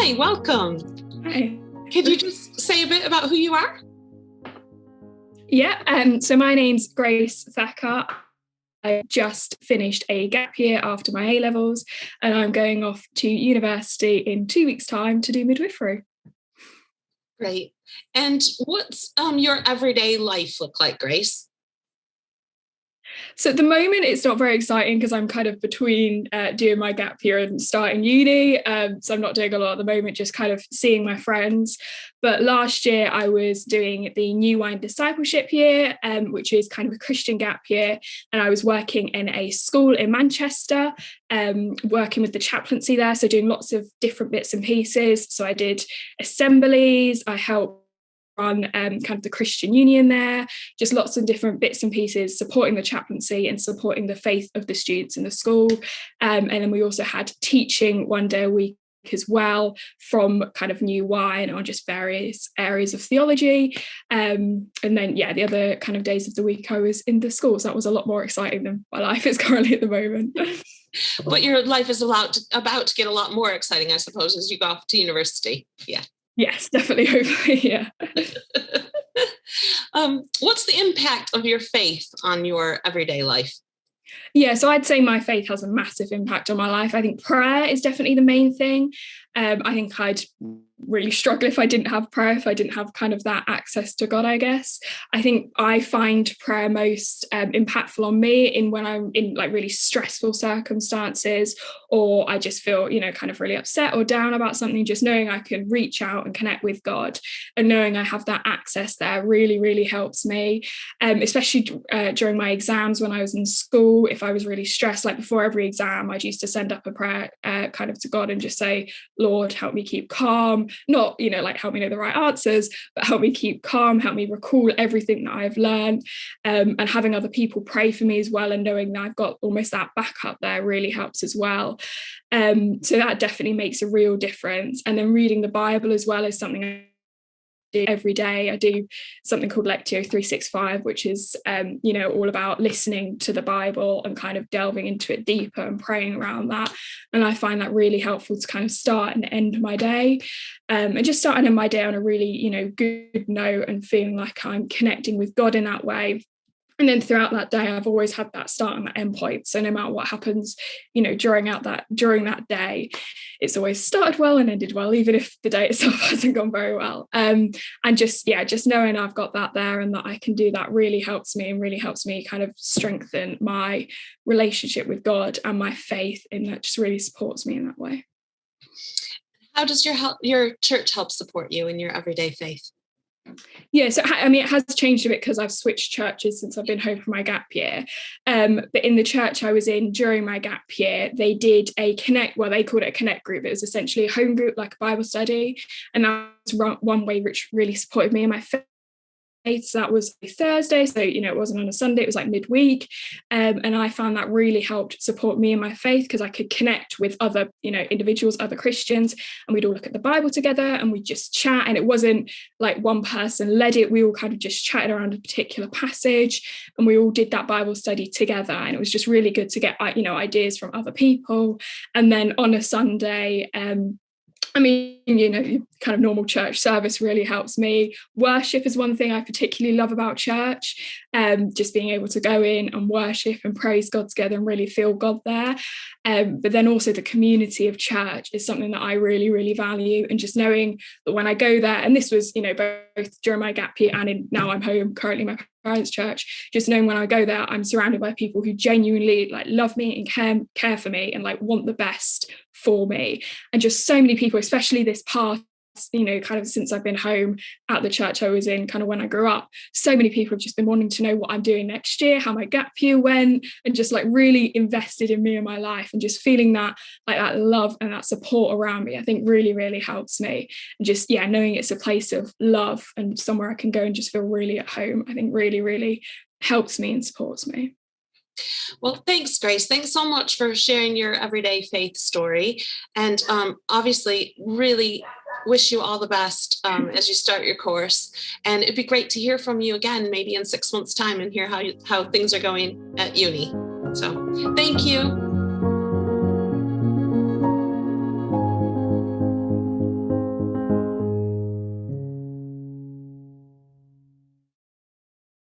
Hi, welcome. Hi. Could you just say a bit about who you are? Yeah, so my name's Grace Thacker. I just finished a gap year after my A-levels, and I'm going off to university in 2 weeks' time to do midwifery. Great. And what's your everyday life look like, Grace? So at the moment, it's not very exciting because I'm kind of between doing my gap year and starting uni. So I'm not doing a lot at the moment, just kind of seeing my friends. But last year, I was doing the New Wine Discipleship year, which is kind of a Christian gap year. And I was working in a school in Manchester, working with the chaplaincy there. So doing lots of different bits and pieces. So I did assemblies, I helped run kind of the Christian Union there, just lots of different bits and pieces, supporting the chaplaincy and supporting the faith of the students in the school. And then we also had teaching one day a week as well from kind of New Wine on just various areas of theology. And then, the other kind of days of the week I was in the school. So that was a lot more exciting than my life is currently at the moment. But your life is about to get a lot more exciting, I suppose, as you go off to university. Yeah. Yes, definitely, hopefully, yeah. What's the impact of your faith on your everyday life? Yeah, so I'd say my faith has a massive impact on my life. I think prayer is definitely the main thing. I think I'd really struggle if I didn't have prayer, if I didn't have kind of that access to God, I guess. I think I find prayer most impactful on me when I'm in like really stressful circumstances, or I just feel, kind of really upset or down about something. Just knowing I can reach out and connect with God and knowing I have that access there really, really helps me. Especially during my exams when I was in school, if I was really stressed, like before every exam, I used to send up a prayer kind of to God and just say, Lord, help me keep calm, not, like help me know the right answers, but help me keep calm, help me recall everything that I've learned, and having other people pray for me as well, and knowing that I've got almost that backup there really helps as well. So that definitely makes a real difference. And then reading the Bible as well is something I do every day. I do something called Lectio 365, which is all about listening to the Bible and kind of delving into it deeper and praying around that. And I find that really helpful to kind of start and end my day, and just starting my day on a really good note and feeling like I'm connecting with God in that way. And then throughout that day, I've always had that start and that end point. So no matter what happens, during that day, it's always started well and ended well, even if the day itself hasn't gone very well. And just knowing I've got that there and that I can do that really helps me kind of strengthen my relationship with God and my faith in that. Just really supports me in that way. How does your church help support you in your everyday faith? Yeah, so it has changed a bit because I've switched churches since I've been home for my gap year. But in the church I was in during my gap year, they did a connect, well, they called it a connect group. It was essentially a home group, like a Bible study. And that was one way which really supported me in my faith. So that was Thursday, so it wasn't on a Sunday, it was like midweek, and I found that really helped support me in my faith because I could connect with other individuals, other Christians, and we'd all look at the Bible together and we'd just chat. And it wasn't like one person led it, we all kind of just chatted around a particular passage and we all did that Bible study together, and it was just really good to get ideas from other people. And then on a Sunday, kind of normal church service really helps me. Worship is one thing I particularly love about church. Just being able to go in and worship and praise God together and really feel God there. But then also the community of church is something that I really, really value. And just knowing that when I go there, and this was, both during my gap year and now I'm home, currently my parents' church, just knowing when I go there, I'm surrounded by people who genuinely love me and care for me and want the best for me. And just so many people, especially this past, kind of since I've been home at the church I was in, kind of when I grew up, so many people have just been wanting to know what I'm doing next year, how my gap year went, and just really invested in me and my life, and just feeling that that love and that support around me, I think really, really helps me. And just, knowing it's a place of love and somewhere I can go and just feel really at home, I think really, really helps me and supports me. Well, thanks, Grace. Thanks so much for sharing your everyday faith story. And obviously, really wish you all the best as you start your course. And it'd be great to hear from you again, maybe in 6 months' time, and hear how things are going at uni. So thank you.